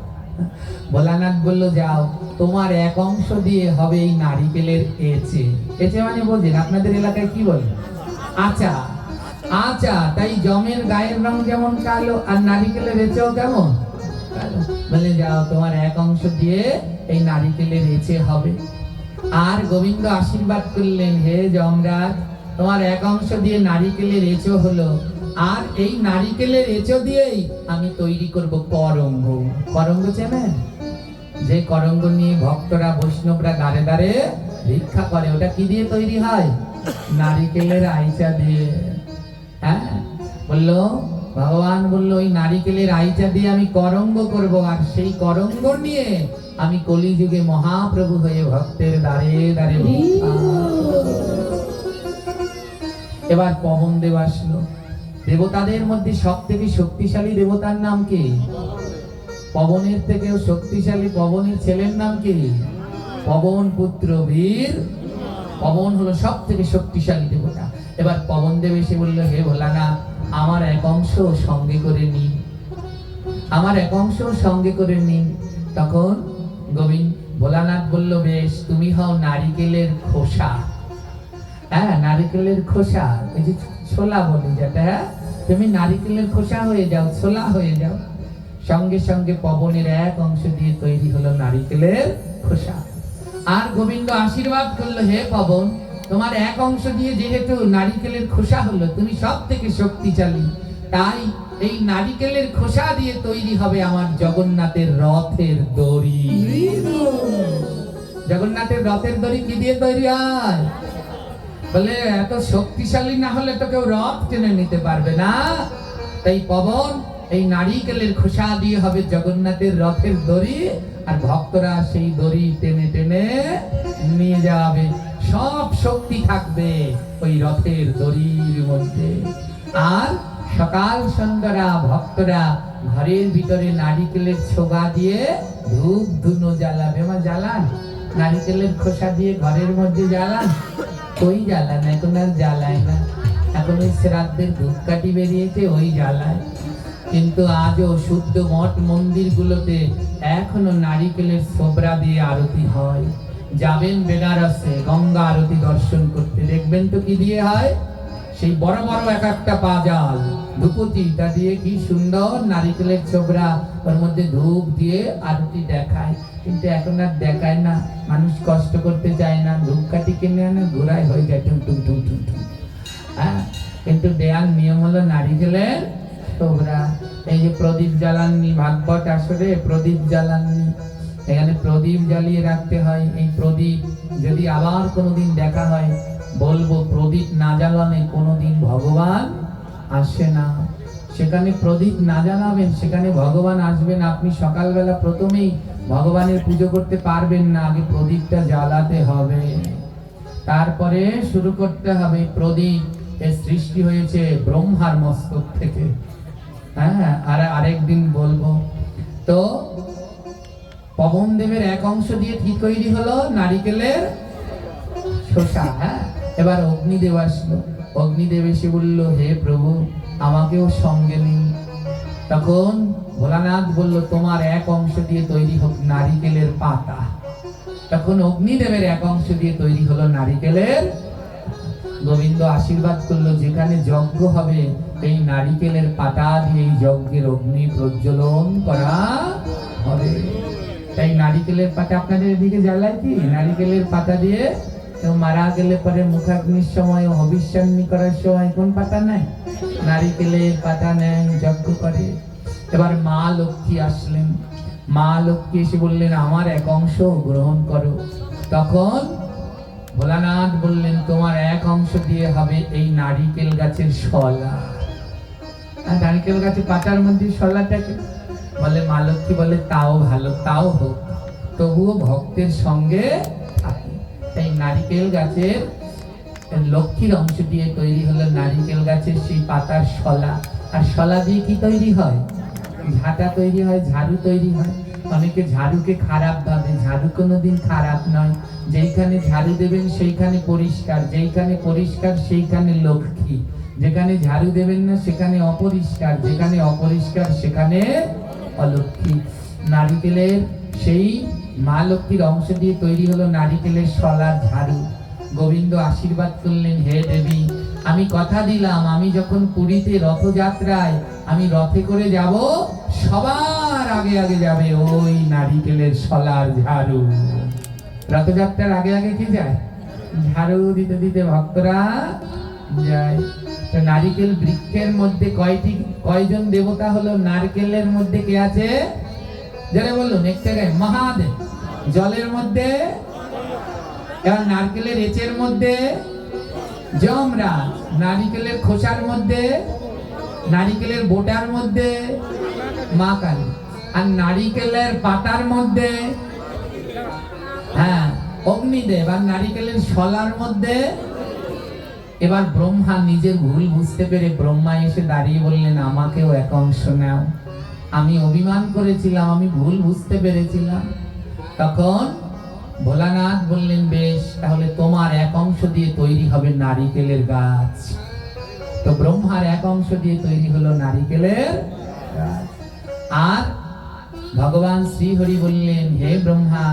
ভোলানাথ বলল, যাও, তোমার এক অংশ দিয়ে হবে এই নারিকেলের এচে। এচে মানে বোঝেন আপনাদের এলাকায় কি বলে? আচা। আচা। তাই জমের গায়ের রং যেমন কালো, আর নারিকেলের এচেও কেমন কালো। বলে, যাও, তোমার এক অংশ দিয়ে এই নারিকেলের এচে হবে। আর গোবিন্দ আশীর্বাদ করলেন, হে যমরাজ তোমার এক অংশ দিয়ে নারিকেলের এচো হলো, আর এই নারিকেলের এচো দিয়েই আমি তৈরি করব করঙ্গ। করঙ্গ চেনেন? যে করঙ্গ নিয়ে ভক্তরা, বৈষ্ণবরা দাঁড়ে দাঁড়ে ভিক্ষা করে, ওটা কি দিয়ে তৈরি হয়? নারিকেলের আইচা দিয়ে। হ্যাঁ, বললো ভগবান বললো, ওই নারিকেলের আইচা দিয়ে আমি করঙ্গ করব, আর সেই করঙ্গ নিয়ে আমি কলিযুগে মহাপ্রভু হয়ে ভক্তের দাঁড়ে দাঁড়ে ভিক্ষা। এবার পবন দেব আসলো। দেবতাদের মধ্যে সব থেকে শক্তিশালী দেবতার নাম কি? পবনের থেকেও শক্তিশালী পবনের ছেলের নাম কি? পবন পুত্র বীর। পবন হলো সব থেকে শক্তিশালী দেবতা। এবার পবন দেব এসে বললো, হে ভোলানাথ আমার এক অংশ সঙ্গে করে নিন, আমার এক অংশ সঙ্গে করে নিন। তখন গোবিন্দ ভোলানাথ বলল, বেশ, তুমি হও নারিকেলের খোসা। হ্যাঁ, নারিকেলের খোসা, এই যে ছোলা বলি যেটা, তুমি নারিকেলের খোসা হয়ে যাও, ছোলা হয়ে যাও। সঙ্গে সঙ্গে পবনের এক অংশ দিয়ে তৈরি হলো নারিকেলের খোসা। আর গোবিন্দ আশীর্বাদ করলো, হে পবন তোমার এক অংশ দিয়ে যেহেতু নারিকেলের খোসা হলো, তুমি সব থেকে শক্তিশালী, তাই এই নারিকেলের খোসা দিয়ে তৈরি হবে আমার জগন্নাথের রথের দড়ি। জগন্নাথের রথের দড়ি কি দিয়ে তৈরি হয়? বলে এত শক্তিশালী না হলে তো কেউ রথ টেনে নিতে পারবে না। তাই পবন এই নারিকেলের খোসা দিয়ে হবে জগন্নাথের রথের দড়ি, আর ভক্তরা সেই দড়ি টেনে টেনে নিয়ে যাবে। সব শক্তি থাকবে ওই রথের দড়ির মধ্যে। আর সকাল সন্ধ্যা ভক্তরা ঘরের ভিতরে নারিকেলের ছোগা দিয়ে ধূপ ধুনো জ্বালাবে। মা জ্বালান নারিকেলের খোসা দিয়ে ঘরের মধ্যে জ্বালান? ওই জ্বালান, এখন আর জ্বালায় না। এখন ওই শ্রাদ্ধের ধূপকাঠি বেরিয়েছে, ওই জ্বালায়। কিন্তু আজও শুদ্ধ মঠ মন্দির গুলোতে এখনো নারিকেলের ছোবরা দিয়ে আরতি হয়। যাবেন বেনারসে গঙ্গা আরতি দর্শন করতে, দেখবেন তো কি দিয়ে হয়? সেই বড় বড় এক একটা পাজাল ধূপতিটা দিয়ে কি সুন্দর নারিকেলের ছোবরা, ওর মধ্যে ধূপ দিয়ে আরতি দেখায়। কিন্তু এখন আর দেখায় না, মানুষ কষ্ট করতে চায় না, ধূপকাঠি কিনে আনে ঘোরায় হয়ে যায় টুম টুম টুম টুম টুম। হ্যাঁ, কিন্তু দেয়ার নিয়ম হলো নারিকেলের ছোবরা। এই যে প্রদীপ জ্বালাননি, ভাগবত আসরে প্রদীপ জ্বালাননি, এখানে প্রদীপ জ্বালিয়ে রাখতে হয়। এই প্রদীপ যদি আবার কোনোদিন দেখা হয়, বলবো প্রদীপ না জ্বালানে কোনোদিন ভগবান আসে না। সেখানে প্রদীপ না জ্বালাবেন, সেখানে ভগবান আসবেন। আপনি সকালবেলা প্রথমেই ভগবানের পুজো করতে পারবেন না, আগে প্রদীপটা জ্বালাতে হবে, তারপরে শুরু করতে হবে। প্রদীপ এর সৃষ্টি হয়েছে ব্রহ্মার মস্তক থেকে। হ্যাঁ, আর আরেকদিন বলবো। তো পবন দেবের এক অংশ দিয়ে কি তৈরি হলো? নারিকেলের শোষা। হ্যাঁ, এবার অগ্নিদেব আসলো। অগ্নিদেব এসে বলল, হে প্রভু আমাকেও সঙ্গে নিন। তখন ভোলানাথ বলল, তোমার এক অংশ দিয়ে তৈরি হোক নারিকেলের পাতা। তখন অগ্নিদেবের এক অংশ দিয়ে তৈরি হলো নারিকেলের। গোবিন্দ আশীর্বাদ করলো, যেখানে যজ্ঞ হবে এই নারিকেলের পাতা দিয়ে এই যজ্ঞের অগ্নি প্রজ্বলন করা হবে। তাই নারিকেলের পাতা আপনাদের এদিকে জ্বালায় কি? নারিকেলের পাতা দিয়ে কেউ মারা গেলে পরে মুখাগ্নির সময়, হবিষ্যাগ্নি করার সময় কোন পাতা নেয়? নারিকেলের পাতা নেয়, যজ্ঞ করে। এবার মা লক্ষ্মী আসলেন। মা লক্ষ্মী এসে বললেন, আমার এক অংশ গ্রহণ করো। তখন ভোলানাথ বললেন, তোমার এক অংশ দিয়ে হবে এই নারিকেল গাছের শলা। আর নারিকেল গাছের পাতার মধ্যে শলাটাকে বলে। মা লক্ষ্মী বলে, তাও ভালো, তাও হোক, তবুও ভক্তের সঙ্গে থাকি। এই নারিকেল গাছের লক্ষ্মীর অংশ দিয়ে তৈরি হলো নারিকেল গাছের সেই পাতার শলা। আর শলা দিয়ে কি তৈরি হয়? ঝাঁটা তৈরি হয়, ঝাড়ু তৈরি হয়। অনেকে ঝাড়ুকে খারাপ ভাবে, ঝাড়ু কোনোদিন খারাপ নয়। যেইখানে ঝাড়ু দেবেন সেইখানে পরিষ্কার, যেইখানে পরিষ্কার সেইখানে লক্ষ্মী। যেখানে ঝাড়ু দেবেন না সেখানে অপরিষ্কার, যেখানে অপরিষ্কার সেখানে অলক্ষ্মী। নারিকেলের সেই মা লক্ষ্মীর অংশ দিয়ে তৈরি হলো নারিকেলের শলার ঝাড়ু। গোবিন্দ আশীর্বাদ করলেন, হে দেবী আমি কথা দিলাম, আমি যখন পুরীতে রথযাত্রায় আমি রথে করে যাব, সবার আগে আগে যাবে ওই নারিকেলের শলার ঝাড়ু। রথযাত্রার আগে আগে কি যায়? ঝাড়ু দিতে দিতে ভক্তরা যায়। তো নারিকেল বৃক্ষের মধ্যে কয়জন দেবতা হলো? নারকেলের মধ্যে কে আছে? যারা বললো নেকটে গায়ে মহাদেব। জলের মধ্যে, এবার নারকেলের এচের মধ্যে যমরাজ, নারিকেলের খোসার মধ্যে, নারিকেলের বোটার মধ্যে মা কালী, আর নারিকেলের পাতার মধ্যে হ্যাঁ অগ্নিদেব, আর নারিকেলের শলার মধ্যে। এবার ব্রহ্মা নিজের ভুল বুঝতে পেরে ব্রহ্মা এসে দাঁড়িয়ে বললেন, আমাকেও এক অংশ নাও, আমি অভিমান করেছিলাম, আমি ভুল বুঝতে পেরেছিলাম। তখন ভোলানাথ বললেন, বেশ, তাহলে তোমার এক অংশ দিয়ে তৈরি হবে নারিকেলের গাছ। তো ব্রহ্মার এক অংশ দিয়ে তৈরি হলো নারিকেলের গাছ। আর ভগবান শ্রীহরি বললেন, হে ব্রহ্মা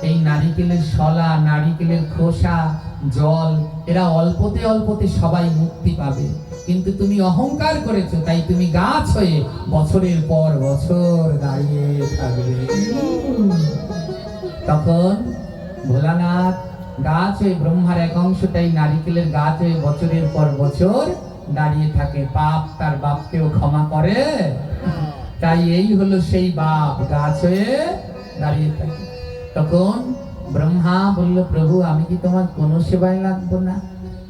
এই নারিকেলের শলা, নারিকেলের খোসা, জল, এরা অল্পতে অল্পতে সবাই মুক্তি পাবে, কিন্তু তুমি অহংকার করেছো, তাই তুমি গাছ হয়ে বছরের পর বছর দাঁড়িয়ে থাকবে। তখন ভোলানাথ গাছ হয়ে, ব্রহ্মার এক অংশটাই নারিকেলের গাছ হয়ে বছরের পর বছর দাঁড়িয়ে থাকে, পাপ তার বাপকেও ক্ষমা করে। তাই এই হলো সেই বাপ, গাছ হয়ে দাঁড়িয়ে থাকে। তখন ব্রহ্মা বলল, প্রভু আমি কি তোমার কোনো সেবায় লাগবো না?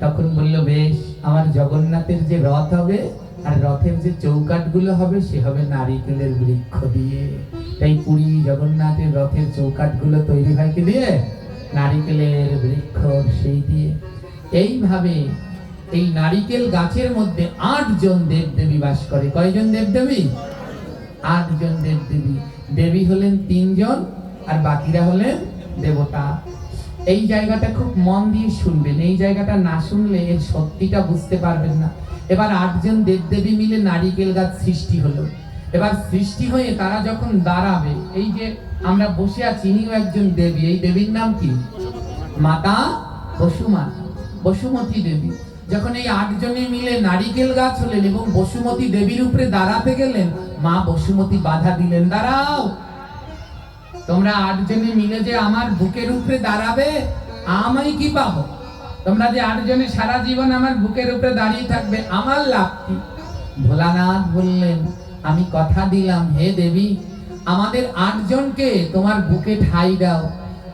তখন বলল, বেশ, আমার জগন্নাথের যে রথ হবে আর রথের যে চৌকাঠগুলো হবে সে হবে নারিকেলের বৃক্ষ দিয়ে। তাই পুরী জগন্নাথের রথের চৌকাঠগুলো তৈরি হয় কি দিয়ে? নারিকেলের বৃক্ষ, সেই দিয়ে। এইভাবে এই নারিকেল গাছের মধ্যে 8 জন দেবদেবী বাস করে। কয়জন দেবদেবী? 8 জন দেবদেবী। দেবী হলেন 3 জন আর বাকিরা হলেন দেবতা। এই জায়গাটা খুব মন দিয়ে শুনবেন, এই জায়গাটা না শুনলে এর সত্যিটা বুঝতে পারবেন না। এবার 8 জন দেবদেবী মিলে নারিকেল গাছ সৃষ্টি হলো। এবার সৃষ্টি হয়ে তারা যখন দাঁড়াবে, এই যে আমরা বসে আছি ইনিও একজন দেবী। এই দেবীর নাম কি? মাতা বসুমাতা, বসুমতী দেবী। যখন এই 8 জনে মিলে নারিকেল গাছ হলেন এবং বসুমতী দেবীর উপরে দাঁড়াতে গেলেন, মা বসুমতী বাধা দিলেন, দাঁড়াও, তোমরা 8 জনে মিলে যে আমার বুকের উপরে দাঁড়াবে, আমি কি পাবো? তোমরা যে 8 জনে সারা জীবন আমার বুকের উপরে দাঁড়িয়ে থাকবে, আমার লাভ কি? ভোলানাথ বললেন, আমি কথা দিলাম হে দেবী, আমাদের 8 জনকে তোমার বুকে ঠাঁই দাও।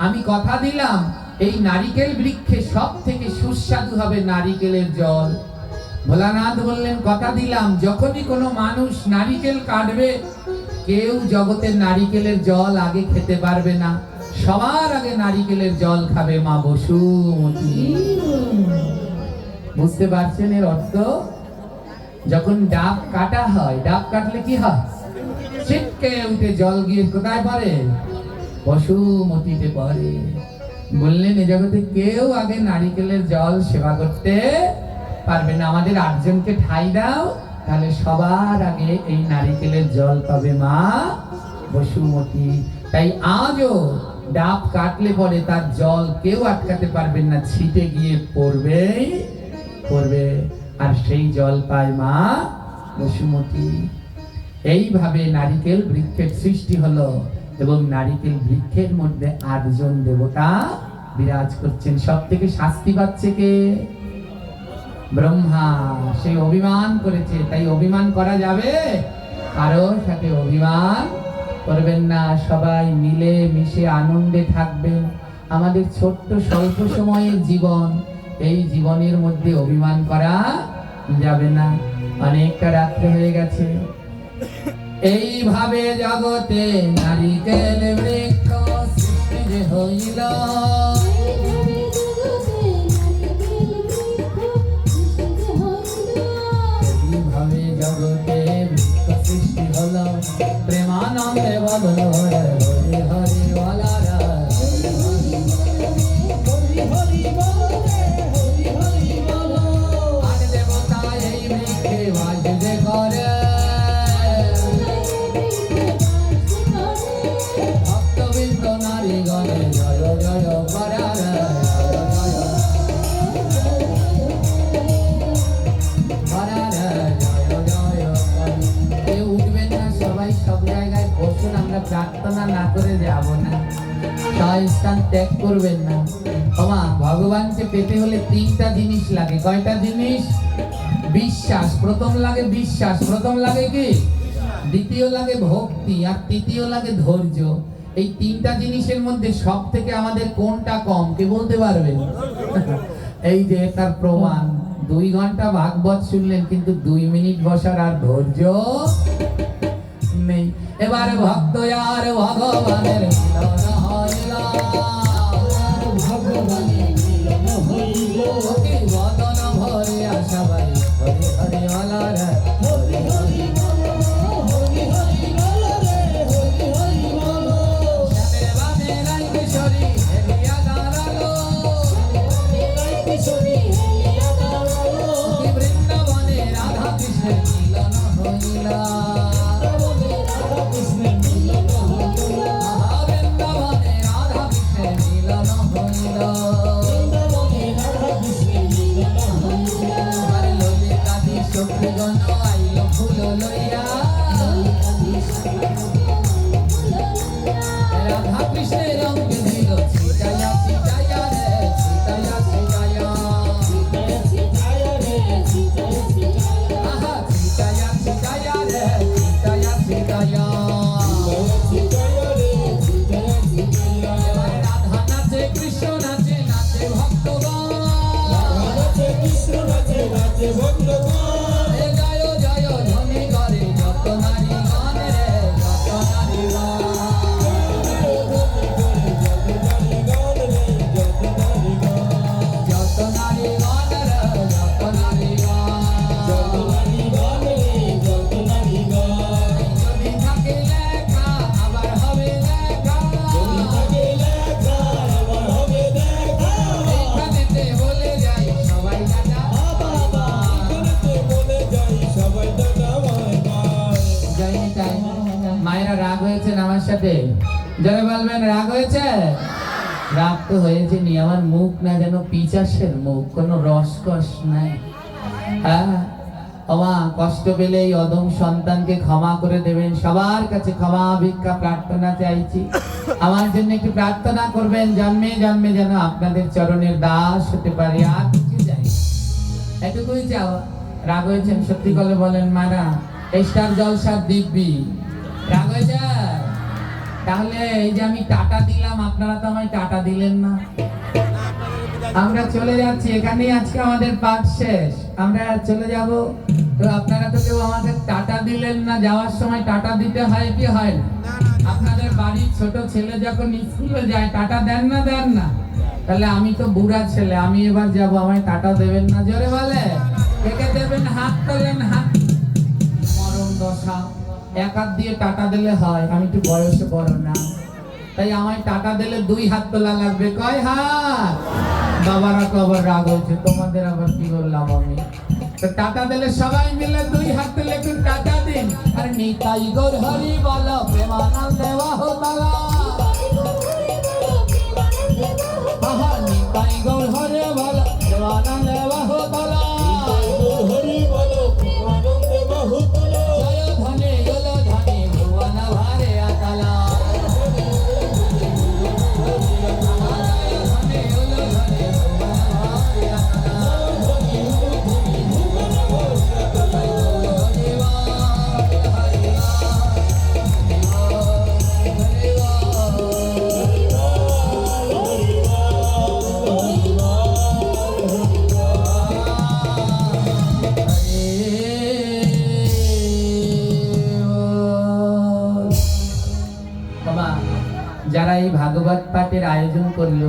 আমি কথা দিলাম এই নারিকেল বৃক্ষে সব থেকে সুস্বাদু হবে নারিকেলের জল। ভোলানাথ বললেন, কথা দিলাম যখনই কোনো মানুষ নারিকেল কাটবে, কেউ জগতের নারিকেলের জল আগে খেতে পারবে না, সবার আগে নারিকেলের জল খাবে মা বসুমতী। বুঝতে পারছেন এর অর্থ? যখন ডাব কাটা হয়, ডাব কাটলে কি হয়? ছিটকে উঠে জল গিয়ে কোথায় পড়ে? বসুমতীতে পড়ে। বললেন, এ জগতে কেউ আগে নারিকেলের জল সেবা করতে পারবে না, আমাদের 8 জনকে ঠাঁই দাও, তাহলে সবার আগে এই নারিকেলের জল পাবে মা বসুমতী। তাই আজও ডাব কাটলে পরে তার জল কেউ আটকাতে পারবেন না, ছিটে গিয়ে পড়বেই পড়বে, আর সেই জল পায় মা বসুমতী। এইভাবে নারিকেল বৃক্ষের সৃষ্টি হলো এবং নারিকেল বৃক্ষের মধ্যে 8 জন দেবতা বিরাজ করছেন। সব থেকে শাস্তি পাচ্ছে কে? ব্রহ্মা। সেই অভিমান করেছে, তাই অভিমান করা যাবে? কারোর সাথে অভিমান করবেন না, সবাই মিলে মিশে আনন্দে থাকবেন। আমাদের ছোট্ট স্বল্প সময়ের জীবন, এই জীবনের মধ্যে অভিমান করা যাবে না। অনেকটা রাত্রে হয়ে গেছে। এইভাবে জগতে নারিকেল বৃক্ষ সৃষ্টি যে হইল, এইভাবে জগতে বৃক্ষ সৃষ্টি হলো, প্রেমানন্দে বদল হরে হরি হরি বলারা, হরি হরি বলো। আর দেবতা এই বৃক্ষে বাস যে করে, ভক্তবৃন্দ নারীগণে জয় জয় করারে, কেউ উঠবেন না, সবাই সব জায়গায় বসুন, আমরা প্রার্থনা না করে যাব না, স্থান ত্যাগ করবেন না। ক্ষমা, ভগবানকে পেতে হলে 3টা জিনিস লাগে। কয়টা জিনিস? বিশ্বাস, প্রথম লাগে বিশ্বাস, প্রথম লাগে কি? দ্বিতীয় লাগে ভক্তি, আর তৃতীয় লাগে ধৈর্য। এই 3টা জিনিসের মধ্যে সব থেকে আমাদের কোনটা কম, কে বলতে পারবেন? এই যে তার প্রমাণ, 2 ঘন্টা ভাগবত শুনলেন কিন্তু 2 মিনিট বসার আর ধৈর্য নেই। এবার ভক্ত আর ভগবানের মিলন হইল, ভগবানের মিলন হইল, বদন ভরে আশা বাই হরি হরি বলা রে, হরি হরি বলো, হরি হরি বলো রে, হরি হরি বলো। শ্যামের বামে রাই কিশোরী হেলিয়া দাঁড়ালো, কিশোরী হেলিয়া দাঁড়ালো, বৃন্দাবনে রাধা কৃষ্ণের মিলন হইল, রাধা কৃষ্ণের রঙ দিল ছিটায়া ছিটায়া রে, ছিটায়া ছিটায়া। বটে। যারা বলবেন রাগ হয়েছে, রাগ তো হয়েছে নি, আমার মুখ না যেন পিচাসের মুখ, কোনো রসকস নাই। হ্যাঁ ক্ষমা, কষ্ট পেলে এই অদম সন্তানকে ক্ষমা করে দেবেন, সবার কাছে ক্ষমা ভিক্ষা প্রার্থনা চাইছি। আমার জন্য একটু প্রার্থনা করবেন, জন্মে জন্মে যেন আপনাদের চরণের দাস হতে পারি, আর কিছু চাই এটুকুই চাও। রাগ হয়েছেন সত্যি করে বলেন মারা, স্টার জলসার দিব্যি রাগ হয়েছে? তাহলে এই যে আমি টাটা দিলাম, আপনারা তো আমায় টাটা দিলেন না। আমরা চলে যাচ্ছি, এখানেই আজকে আমাদের পাঠ শেষ, আমরা চলে যাব। তো আপনারা তো কেউ আমাদের টাটা দিলেন না, যাওয়ার সময় টাটা দিতে হয় কি হয় না? আপনাদের বাড়ির ছোট ছেলে যখন স্কুলে যায় টাটা দেন না, দেন না? তাহলে আমি তো বুড়া ছেলে, আমি এবার যাব, আমায় টাটা দেবেন না? জোরে বলে কে কে দেবেন, হাত তোলেন। হাত, মরণ দশা, এক হাত দিয়ে টাটা দিলে হয়, আমি একটু বয়সে বড় না, তাই আমায় টাটা দিলে দুই হাত তোলা লাগবে। কয় হাত? বাবারা তো আবার রাগ হয়েছে, তোমাদের আবার কি বললাম আমি? তো টাটা দিলে সবাই মিলে দুই হাত তুলে একটু টাটা দিন। আর নিতাই গৌর হরি বলো, প্রেমানন্দে বাহুতলা। আহা, নিতাই গৌর হরি বলো, প্রেমানন্দে বাহুতলা। জয় ধনে গেল ধনে ভুবন ভারে আতলা। যারা এই ভাগবত পাঠের আয়োজন করলো